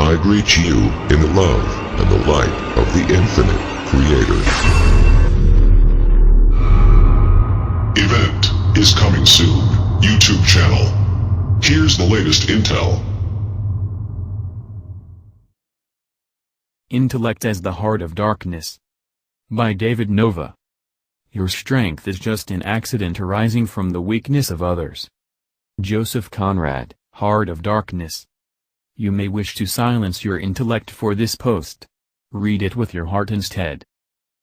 I greet you in the love and the light of the infinite Creator. Event is coming soon. YouTube channel. Here's the latest intel. Intellect as the Heart of Darkness. By David Nova. Your strength is just an accident arising from the weakness of others. Joseph Conrad, Heart of Darkness. You may wish to silence your intellect for this post. Read it with your heart instead.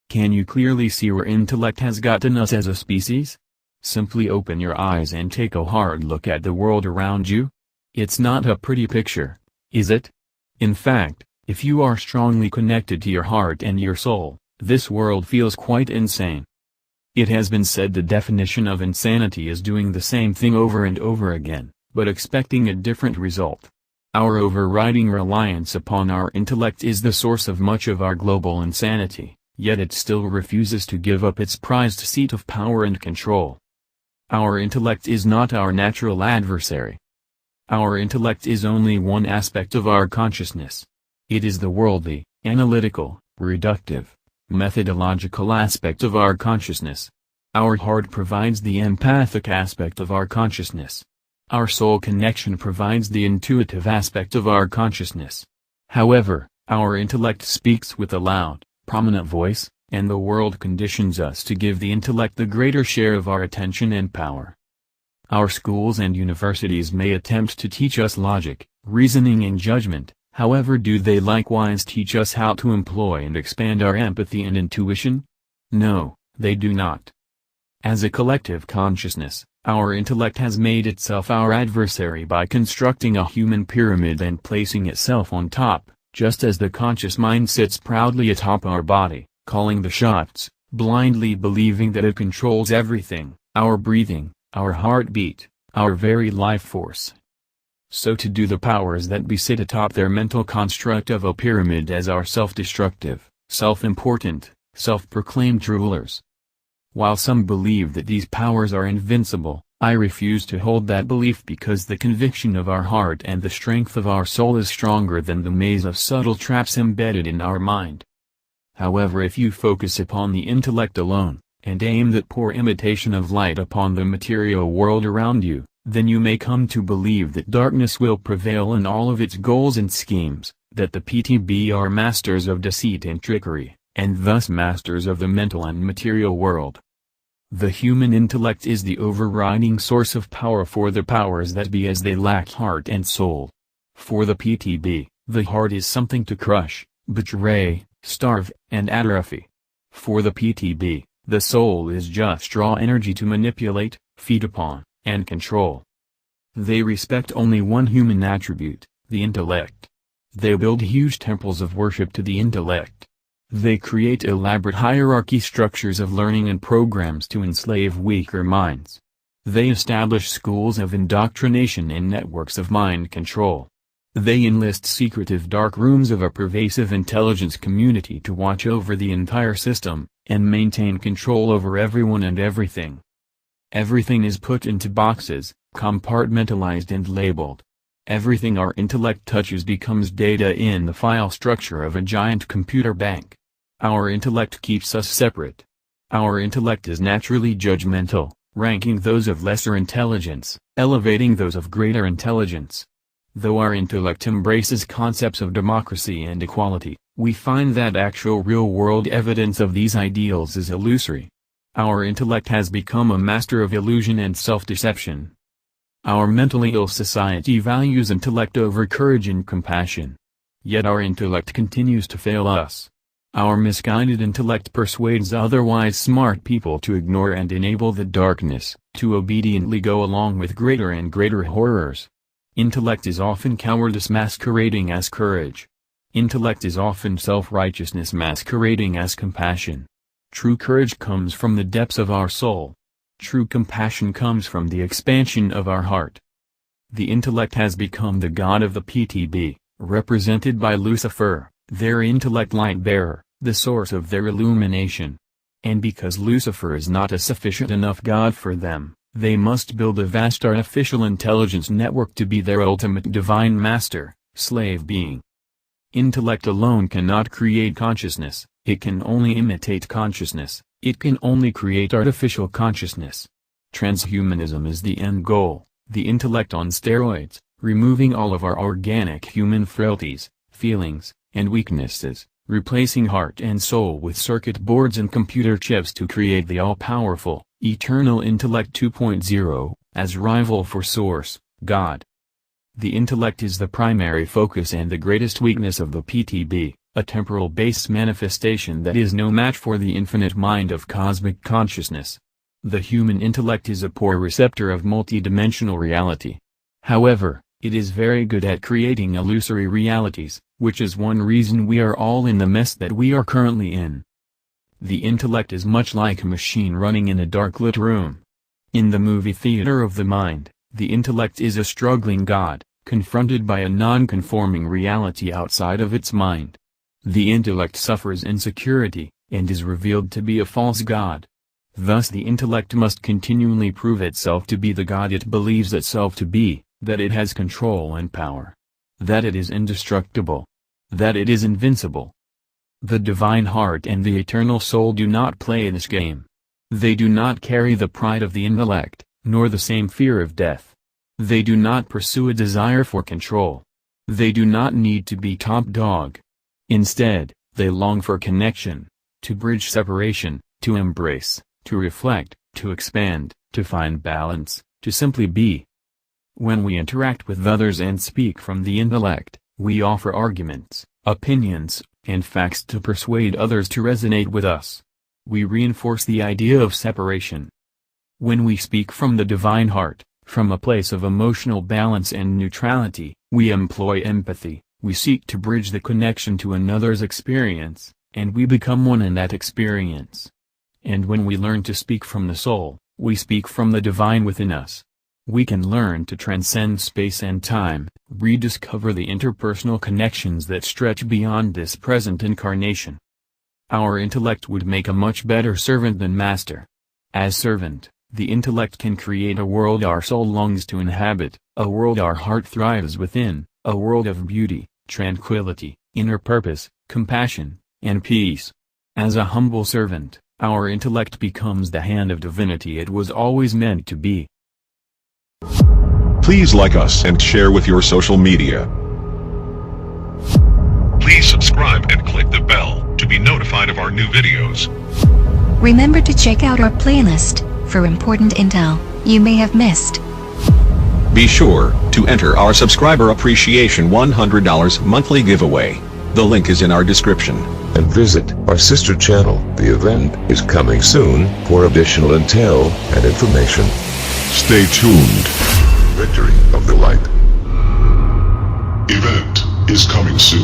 Can you clearly see where intellect has gotten us as a species? Simply open your eyes and take a hard look at the world around you. It's not a pretty picture, is it? In fact, if you are strongly connected to your heart and your soul, this world feels quite insane. It has been said the definition of insanity is doing the same thing over and over again, but expecting a different result. Our overriding reliance upon our intellect is the source of much of our global insanity, yet it still refuses to give up its prized seat of power and control. Our intellect is not our natural adversary. Our intellect is only one aspect of our consciousness. It is the worldly, analytical, reductive, methodological aspect of our consciousness. Our heart provides the empathic aspect of our consciousness. Our soul connection provides the intuitive aspect of our consciousness. However, our intellect speaks with a loud, prominent voice, and the world conditions us to give the intellect the greater share of our attention and power. Our schools and universities may attempt to teach us logic, reasoning and judgment, however do they likewise teach us how to employ and expand our empathy and intuition? No, they do not. As a collective consciousness, our intellect has made itself our adversary by constructing a human pyramid and placing itself on top, just as the conscious mind sits proudly atop our body, calling the shots, blindly believing that it controls everything, our breathing, our heartbeat, our very life force. So too do the powers that be sit atop their mental construct of a pyramid as our self-destructive, self-important, self-proclaimed rulers. While some believe that these powers are invincible, I refuse to hold that belief because the conviction of our heart and the strength of our soul is stronger than the maze of subtle traps embedded in our mind. However, if you focus upon the intellect alone, and aim that poor imitation of light upon the material world around you, then you may come to believe that darkness will prevail in all of its goals and schemes, that the PTB are masters of deceit and trickery, and thus masters of the mental and material world. The human intellect is the overriding source of power for the powers that be as they lack heart and soul. For the PTB, the heart is something to crush, betray, starve, and atrophy. For the PTB, the soul is just raw energy to manipulate, feed upon, and control. They respect only one human attribute, the intellect. They build huge temples of worship to the intellect. They create elaborate hierarchy structures of learning and programs to enslave weaker minds. They establish schools of indoctrination and networks of mind control. They enlist secretive dark rooms of a pervasive intelligence community to watch over the entire system, and maintain control over everyone and everything. Everything is put into boxes, compartmentalized and labeled. Everything our intellect touches becomes data in the file structure of a giant computer bank. Our intellect keeps us separate. Our intellect is naturally judgmental, ranking those of lesser intelligence, elevating those of greater intelligence. Though our intellect embraces concepts of democracy and equality, we find that actual real-world evidence of these ideals is illusory. Our intellect has become a master of illusion and self-deception. Our mentally ill society values intellect over courage and compassion. Yet our intellect continues to fail us. Our misguided intellect persuades otherwise smart people to ignore and enable the darkness, to obediently go along with greater and greater horrors. Intellect is often cowardice masquerading as courage. Intellect is often self-righteousness masquerading as compassion. True courage comes from the depths of our soul. True compassion comes from the expansion of our heart. The intellect has become the god of the PTB, represented by Lucifer, their intellect light-bearer, the source of their illumination. And because Lucifer is not a sufficient enough god for them, they must build a vast artificial intelligence network to be their ultimate divine master, slave being. Intellect alone cannot create consciousness, it can only imitate consciousness, it can only create artificial consciousness. Transhumanism is the end goal, the intellect on steroids, removing all of our organic human frailties, feelings, and weaknesses, replacing heart and soul with circuit boards and computer chips to create the all-powerful, eternal Intellect 2.0, as rival for Source, God. The intellect is the primary focus and the greatest weakness of the PTB, a temporal-based manifestation that is no match for the infinite mind of cosmic consciousness. The human intellect is a poor receptor of multidimensional reality. However, it is very good at creating illusory realities, which is one reason we are all in the mess that we are currently in. The intellect is much like a machine running in a dark-lit room. In the movie theater of the mind, the intellect is a struggling God, confronted by a non-conforming reality outside of its mind. The intellect suffers insecurity, and is revealed to be a false God. Thus the intellect must continually prove itself to be the God it believes itself to be, that it has control and power. That it is indestructible. That it is invincible. The divine heart and the eternal soul do not play this game. They do not carry the pride of the intellect, nor the same fear of death. They do not pursue a desire for control. They do not need to be top dog. Instead, they long for connection, to bridge separation, to embrace, to reflect, to expand, to find balance, to simply be. When we interact with others and speak from the intellect, we offer arguments, opinions, and facts to persuade others to resonate with us. We reinforce the idea of separation. When we speak from the divine heart, from a place of emotional balance and neutrality, we employ empathy, we seek to bridge the connection to another's experience, and we become one in that experience. And when we learn to speak from the soul, we speak from the divine within us. We can learn to transcend space and time, rediscover the interpersonal connections that stretch beyond this present incarnation. Our intellect would make a much better servant than master. As servant, the intellect can create a world our soul longs to inhabit, a world our heart thrives within, a world of beauty, tranquility, inner purpose, compassion, and peace. As a humble servant, our intellect becomes the hand of divinity it was always meant to be. Please like us and share with your social media. Please subscribe and click the bell to be notified of our new videos. Remember to check out our playlist for important intel you may have missed. Be sure to enter our subscriber appreciation $100 monthly giveaway. The link is in our description. And visit our sister channel. The event is coming soon for additional intel and information. Stay tuned. Victory of the Light. Event is coming soon.